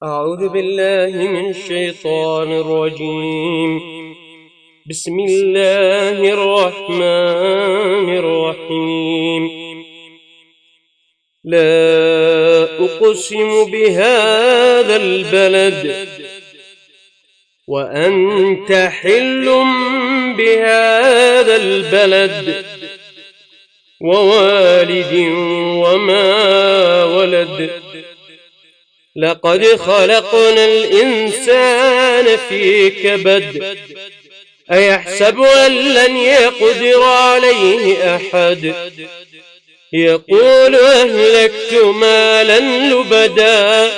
أعوذ بالله من الشيطان الرجيم. بسم الله الرحمن الرحيم. لا أقسم بهذا البلد وأنت حل بهذا البلد ووالد وما ولد. لقد خلقنا الإنسان في كبد أيحسب أن لن يقدر عليه أحد يقول أهلكت مالا لبدا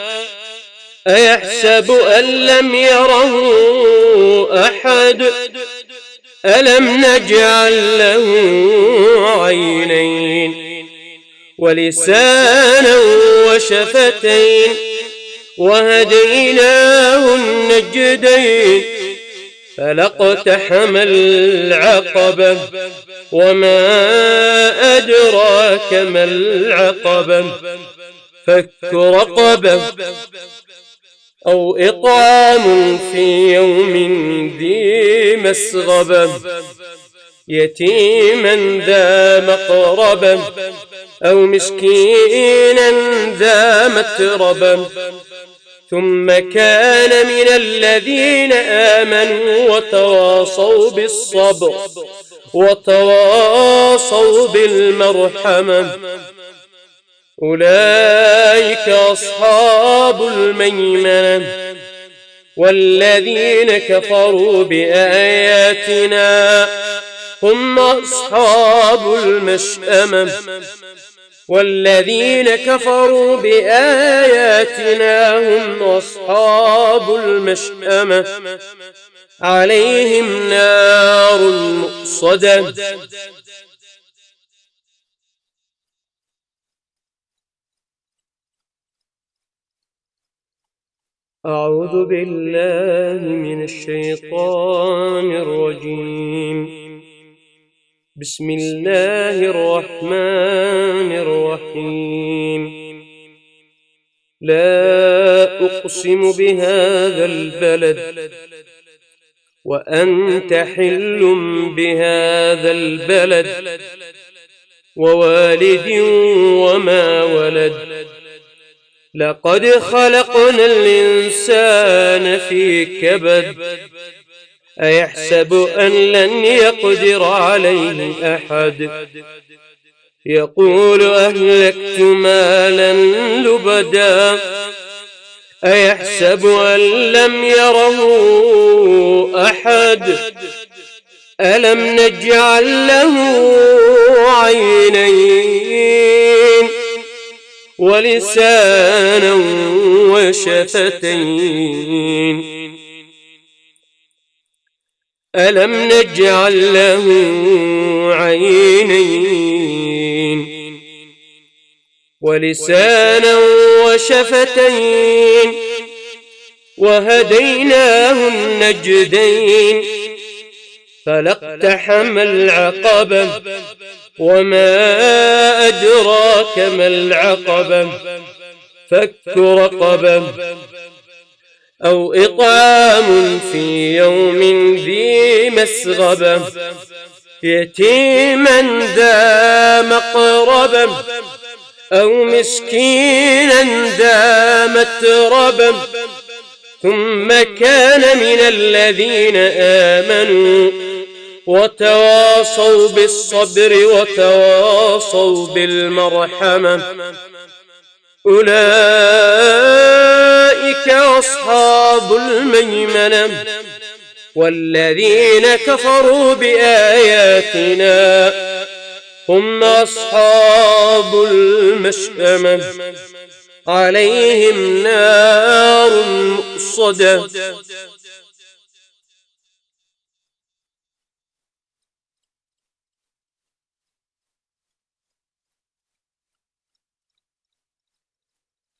أيحسب أن لم يره أحد ألم نجعل له عينين ولسانا وشفتين وهديناه النجدين فلاقتحم العقبة وما أدراك ما العقبة فك رقبة أو إطعام في يوم ذي مسغبة يتيما ذا مقربة أو مسكينا ذا متربة ثم كان من الذين آمنوا وتواصوا بالصبر وتواصوا بالمرحمة أولئك أصحاب الميمنة. والذين كفروا بآياتنا هم أصحاب المشأمة. والذين كفروا بآياتنا هم أصحاب المشأمة عليهم نار مؤصدة. أعوذ بالله من الشيطان الرجيم. بسم الله الرحمن الرحيم. لا أقسم بهذا البلد وأنت حل بهذا البلد ووالد وما ولد. لقد خلقنا الإنسان في كبد أيحسب أن لن يقدر عليه أحد يقول أهلكت مالا لبدا أيحسب أن لم يره أحد ألم نجعل له عينين ولسانا وشفتين ألم نجعل له عينين ولسانا وشفتين وهديناه النجدين فلاقتحم العقبة وما أدراك ما العقبة فك رقبة أو إطعام في يوم ذي مسغبة يتيما ذا مقربة أو مسكينا ذا متربة ثم كان من الذين آمنوا وتواصوا بالصبر وتواصوا بالمرحمة أولئك أصحاب الميمنة. والذين كفروا بآياتنا هم أصحاب المشأمة عليهم نار مؤصدة.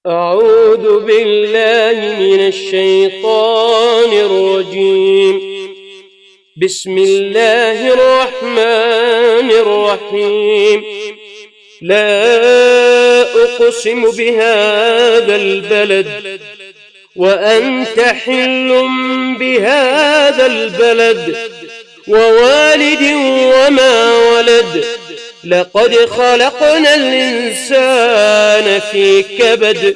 أعوذ بالله من الشيطان الرجيم. بسم الله الرحمن الرحيم. لا أقسم بهذا البلد وأنت حل بهذا البلد ووالد وما ولد لقد خلقنا الإنسان في كبد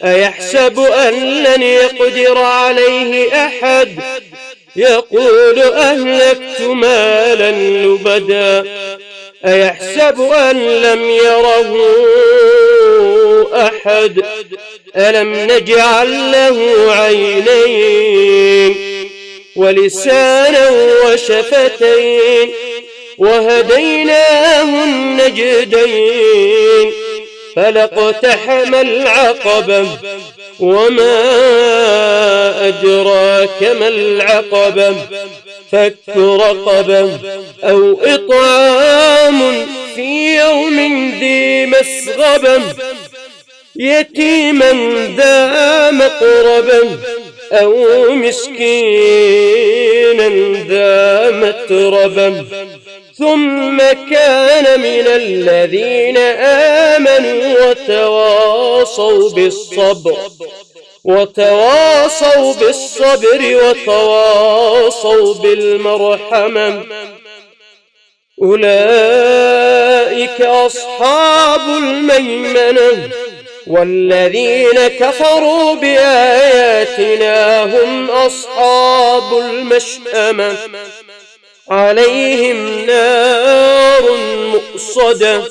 أيحسب أن لن يقدر عليه أحد يقول أهلكت مالا لبدا أيحسب أن لم يره أحد ألم نجعل له عينين ولسانا وشفتين وهديناه النجدين فلاقتحم العقبة وما أدراك ما العقبة فك رقبة أو إطعام في يوم ذي مسغبة يتيما ذا مقربة أو مسكينا ذا متربة ثم كان من الذين آمنوا وتواصوا بالصبر وتواصوا بالمرحمة أولئك أصحاب الميمنة والذين كفروا بآياتنا هم أصحاب المشأمة عليهم نار مؤصدة